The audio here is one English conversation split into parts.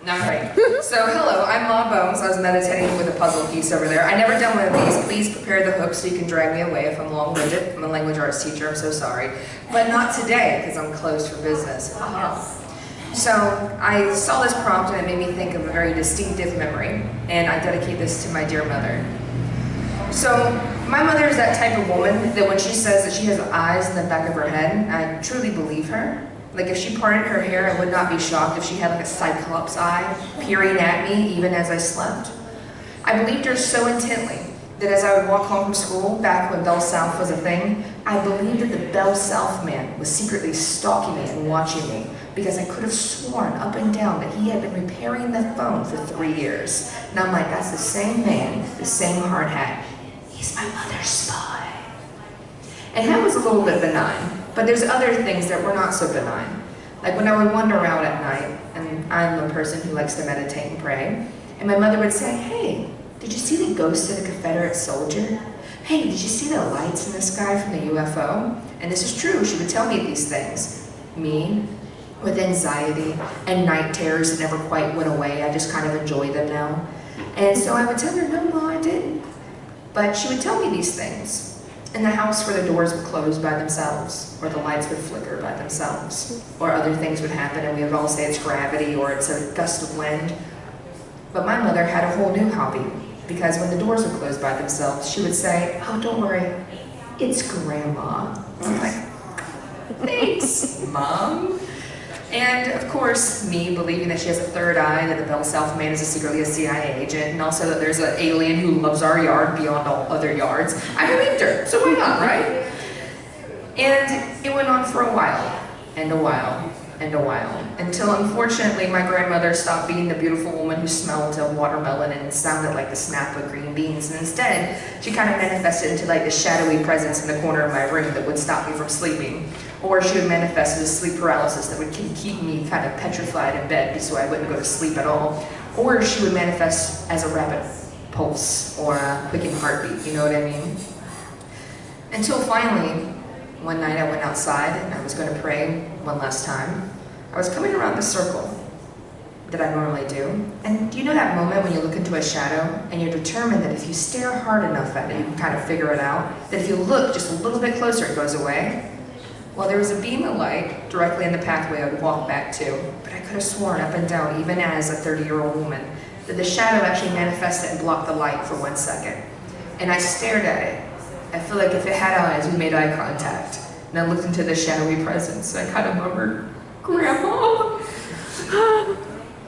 Alright, so hello, I'm Ma Bones. I was meditating with a puzzle piece over there. I never done one of these. Please prepare the hook so you can drag me away if I'm long-winded. I'm a language arts teacher, I'm so sorry. But not today, because I'm closed for business. So I saw this prompt and it made me think of a very distinctive memory, and I dedicate this to my dear mother. So my mother is that type of woman that when she says that she has eyes in the back of her head, I truly believe her. Like if she parted her hair, I would not be shocked if she had like a cyclops eye peering at me even as I slept. I believed her so intently that as I would walk home from school, back when Bell South was a thing, I believed that the Bell South man was secretly stalking me and watching me because I could have sworn up and down that he had been repairing the phone for 3 years. And I'm like, that's the same man, the same hard hat. He's my mother's spy. And that was a little bit benign. But there's other things that were not so benign. Like when I would wander around at night, and I'm a person who likes to meditate and pray, and my mother would say, hey, did you see the ghost of the Confederate soldier? Hey, did you see the lights in the sky from the UFO? And this is true, she would tell me these things. Me, with anxiety and night terrors that never quite went away, I just kind of enjoy them now. And so I would tell her, no, Ma, I didn't. But she would tell me these things. In the house where the doors would close by themselves, or the lights would flicker by themselves, or other things would happen and we would all say it's gravity or it's a gust of wind. But my mother had a whole new hobby, because when the doors would close by themselves, she would say, oh, don't worry, it's Grandma. I'm like, thanks, Mom. And of course, me believing that she has a third eye, that the Bell South man is secretly a CIA agent, and also that there's an alien who loves our yard beyond all other yards. I believed her, so why not, right? And it went on for a while, and a while, and a while, until unfortunately my grandmother stopped being the beautiful woman who smelled of watermelon and sounded like the snap of green beans, and instead, she kind of manifested into like the shadowy presence in the corner of my room that would stop me from sleeping. Or she would manifest as sleep paralysis that would keep me kind of petrified in bed so I wouldn't go to sleep at all. Or she would manifest as a rapid pulse or a quickened heartbeat, you know what I mean? Until finally, one night I went outside and I was going to pray one last time. I was coming around the circle that I normally do. And do you know that moment when you look into a shadow and you're determined that if you stare hard enough at it, you can kind of figure it out? That if you look just a little bit closer, it goes away? Well, there was a beam of light directly in the pathway I would walk back to, but I could have sworn up and down, even as a 30-year-old woman, that the shadow actually manifested and blocked the light for 1 second. And I stared at it. I feel like if it had eyes, we made eye contact. And I looked into the shadowy presence. I kind of murmured, Grandma.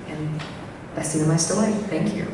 And that's the end of my story. Thank you.